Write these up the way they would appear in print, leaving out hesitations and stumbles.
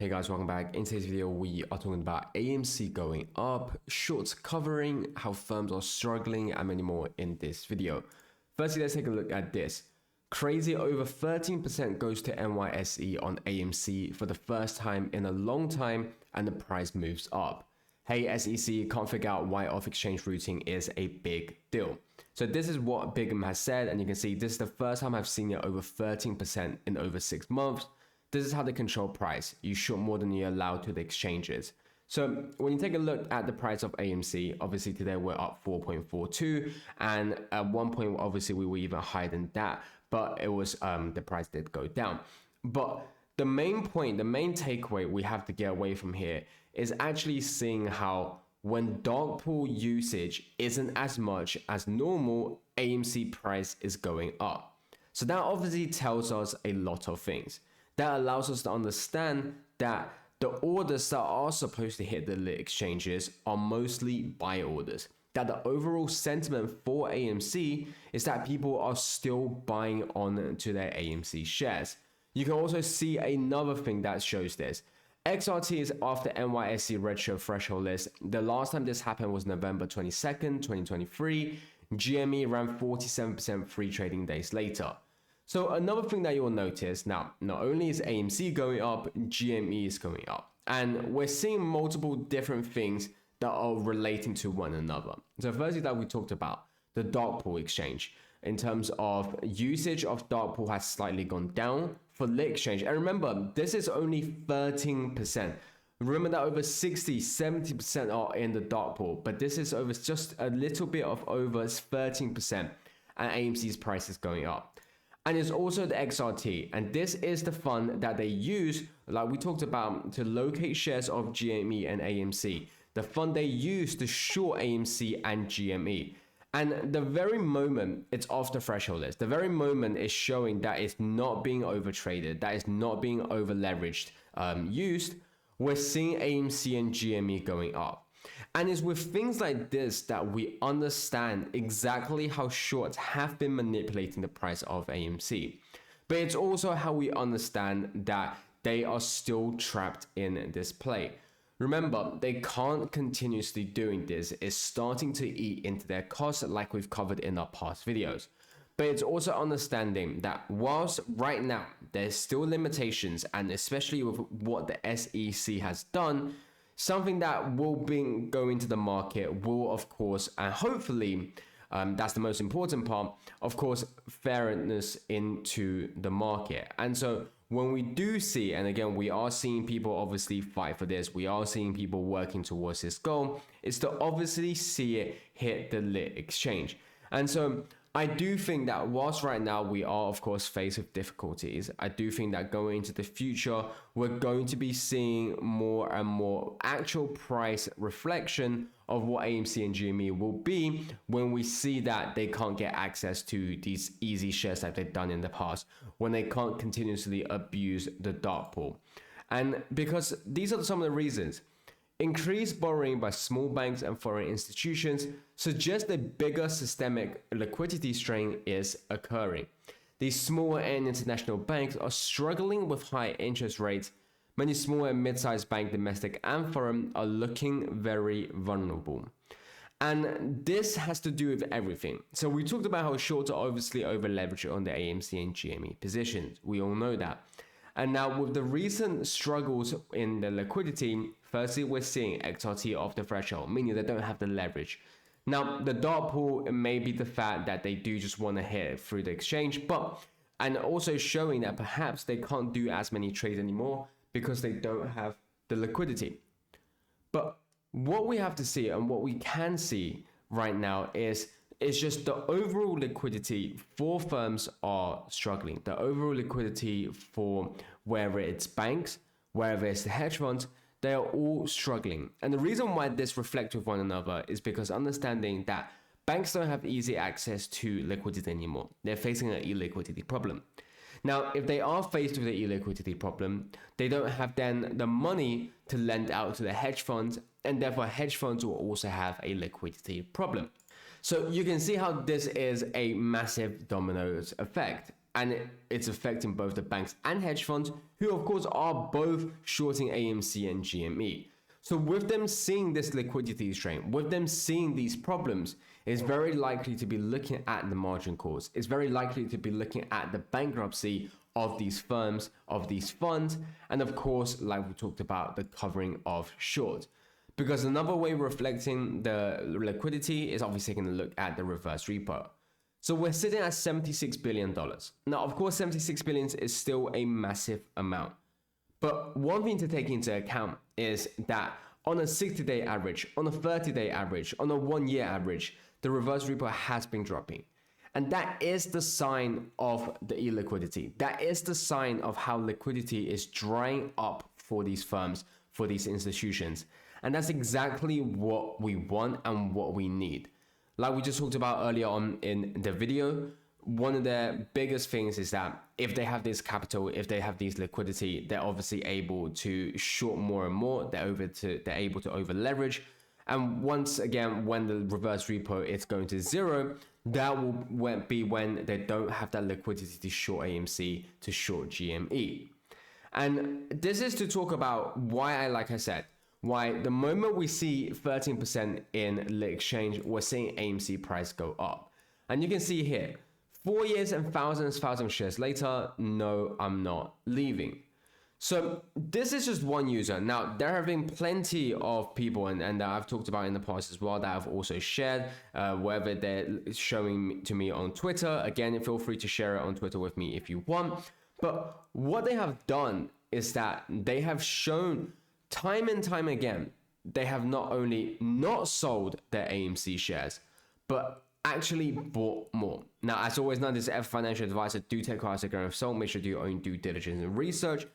Hey guys, welcome back. In today's video, we are talking about AMC going up, shorts covering, how firms are struggling, and many more in this video. Firstly, let's take a look at this. Crazy over 13% goes to NYSE on AMC for the first time in a long time, and the price moves up. Hey SEC, can't figure out why off-exchange routing is a big deal. So this is what Bigham has said, and you can see this is the first time I've seen it over 13% in over 6 months. This is how they control price. You short more than you're allowed to the exchanges. So when you take a look at the price of AMC, obviously today we're up 4.42, and at one point obviously we were even higher than that, but it was the price did go down. But the main point, the main takeaway we have to get away from here is actually seeing how when dark pool usage isn't as much as normal, AMC price is going up. So that obviously tells us a lot of things. That allows us to understand that the orders that are supposed to hit the lit exchanges are mostly buy orders. That the overall sentiment for AMC is that people are still buying on to their AMC shares. You can also see another thing that shows this. XRT is after NYSE Redshift threshold list. The last time this happened was November 22nd, 2023. GME ran 47% free trading days later. So another thing that you will notice now, not only is AMC going up, GME is going up. And we're seeing multiple different things that are relating to one another. So firstly that we talked about, the dark pool exchange. In terms of usage of dark pool has slightly gone down for lit exchange. And remember, this is only 13%. Remember that over 60, 70% are in the dark pool, but this is over just a little bit of over 13%, and AMC's price is going up. And it's also the XRT, and this is the fund that they use, like we talked about, to locate shares of GME and AMC. The fund they use to short AMC and GME. And the very moment it's off the threshold list, the very moment is showing that it's not being overtraded, that it's not being over leveraged, used, we're seeing AMC and GME going up. And it's with things like this that we understand exactly how shorts have been manipulating the price of AMC. But it's also how we understand that they are still trapped in this play. Remember, they can't continuously doing this. It's starting to eat into their costs like we've covered in our past videos. But it's also understanding that whilst right now there's still limitations, and especially with what the SEC has done, something that will go into the market will, of course, and hopefully, that's the most important part, of course, fairness into the market. And so when we do see, and again, we are seeing people obviously fight for this, we are seeing people working towards this goal, is to obviously see it hit the lit exchange. And so I do think that whilst right now we are of course faced with difficulties, I do think that going into the future, we're going to be seeing more and more actual price reflection of what AMC and GME will be when we see that they can't get access to these easy shares that they've done in the past, when they can't continuously abuse the dark pool. And because these are some of the reasons. Increased borrowing by small banks and foreign institutions suggest a bigger systemic liquidity strain is occurring. These small and international banks are struggling with high interest rates. Many small and mid-sized banks, domestic and foreign, are looking very vulnerable. And this has to do with everything. So we talked about how shorts are obviously over leveraged on the AMC and GME positions. We all know that. And now with the recent struggles in the liquidity, firstly, we're seeing XRT off the threshold, meaning they don't have the leverage. Now, the dark pool may be the fact that they do just want to hit it through the exchange, and also showing that perhaps they can't do as many trades anymore because they don't have the liquidity. But what we have to see and what we can see right now is just the overall liquidity for firms are struggling. The overall liquidity for whether it's banks, whether it's the hedge funds, they are all struggling. And the reason why this reflects with one another is because understanding that banks don't have easy access to liquidity anymore. They're facing an illiquidity problem. Now, if they are faced with an illiquidity problem, they don't have then the money to lend out to the hedge funds, and therefore hedge funds will also have a liquidity problem. So you can see how this is a massive dominoes effect. And it's affecting both the banks and hedge funds, who of course are both shorting AMC and GME. So with them seeing this liquidity strain, with them seeing these problems, it's very likely to be looking at the margin calls. It's very likely to be looking at the bankruptcy of these firms, of these funds, and of course, like we talked about, the covering of short. Because another way reflecting the liquidity is obviously taking a look at the reverse repo. So we're sitting at $76 billion. Now, of course, 76 billion is still a massive amount. But one thing to take into account is that on a 60-day average, on a 30-day average, on a 1-year average, the reverse repo has been dropping. And that is the sign of the illiquidity. That is the sign of how liquidity is drying up for these firms, for these institutions. And that's exactly what we want and what we need. Like we just talked about earlier on in the video, one of the biggest things is that if they have this capital, if they have this liquidity, they're obviously able to short more and more. They're able to over leverage. And once again, when the reverse repo is going to zero, that will be when they don't have that liquidity to short AMC, to short GME. And this is to talk about why, like I said, why the moment we see 13% in the exchange, we're seeing AMC price go up. And you can see here, 4 years and thousands of shares later, no, I'm not leaving. So this is just one user. Now, there have been plenty of people, and I've talked about in the past as well, that I've also shared, whether they're showing to me on Twitter. Again, feel free to share it on Twitter with me if you want. But what they have done is that they have shown time and time again, they have not only not sold their AMC shares, but actually bought more. Now, as always, none of this is financial advice. Do take cards as a grain of salt. Make sure to do your own due diligence and research.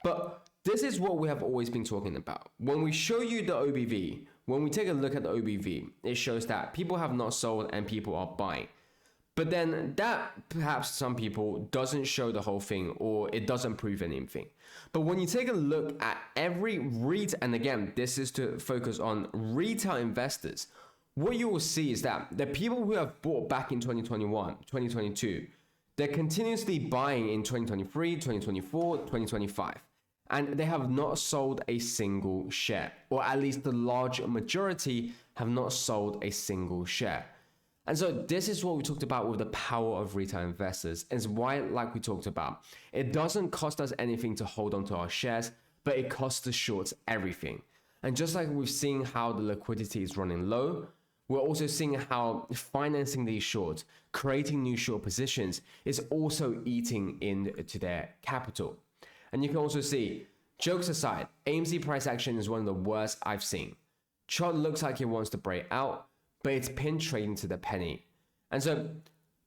But this is what we have always been talking about. When we show you the OBV, when we take a look at the OBV, it shows that people have not sold and people are buying. But then that perhaps some people doesn't show the whole thing, or it doesn't prove anything. But when you take a look at every retail, and again, this is to focus on retail investors, what you will see is that the people who have bought back in 2021, 2022, they're continuously buying in 2023, 2024, 2025. And they have not sold a single share, or at least the large majority have not sold a single share. And so this is what we talked about with the power of retail investors, is why, like we talked about, it doesn't cost us anything to hold on to our shares, but it costs the shorts everything. And just like we've seen how the liquidity is running low, we're also seeing how financing these shorts, creating new short positions, is also eating into their capital. And you can also see, jokes aside, AMC price action is one of the worst I've seen. Chart looks like it wants to break out, but it's pin trading to the penny. And so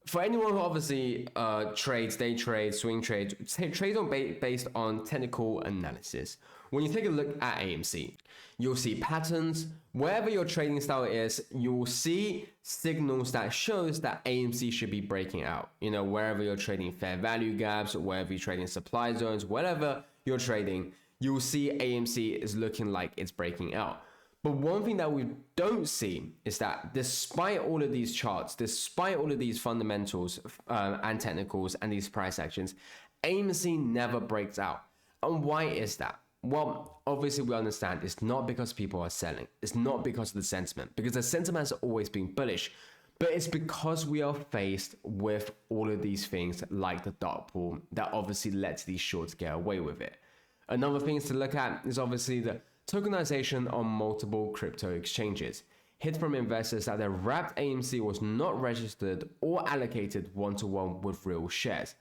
for anyone who obviously trades, day trades, swing trades, trades based on technical analysis, when you take a look at AMC, you'll see patterns. Wherever your trading style is, you'll see signals that shows that AMC should be breaking out. You know, wherever you're trading fair value gaps, or wherever you're trading supply zones, whatever you're trading, you'll see AMC is looking like it's breaking out. But one thing that we don't see is that despite all of these charts, despite all of these fundamentals and technicals and these price actions, AMC never breaks out. And why is that? Well, obviously we understand it's not because people are selling. It's not because of the sentiment, because the sentiment has always been bullish. But it's because we are faced with all of these things like the dark pool that obviously lets these shorts get away with it. Another thing to look at is obviously the tokenization on multiple crypto exchanges. Hit from investors that their wrapped AMC was not registered or allocated one-to-one with real shares.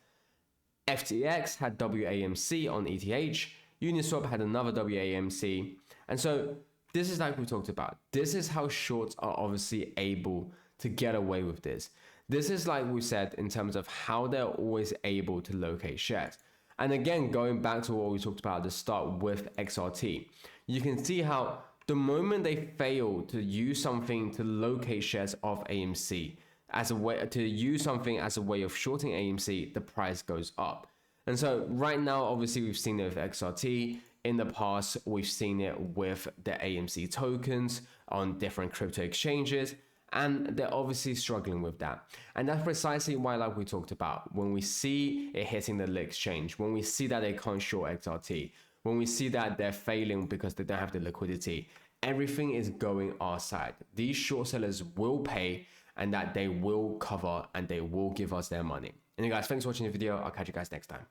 FTX had WAMC on ETH, Uniswap had another WAMC, and so this is like we talked about. This is how shorts are obviously able to get away with this. This is like we said in terms of how they're always able to locate shares. And again, going back to what we talked about at the start with XRT, you can see how the moment they fail to use something to locate shares of AMC as a way to use something as a way of shorting AMC, the price goes up. And so right now, obviously, we've seen it with XRT. In the past, we've seen it with the AMC tokens on different crypto exchanges. And they're obviously struggling with that. And that's precisely why, like we talked about, when we see it hitting the exchange, when we see that they can't short XRT, when we see that they're failing because they don't have the liquidity, everything is going our side. These short sellers will pay, and that they will cover and they will give us their money. Anyway guys, thanks for watching the video. I'll catch you guys next time.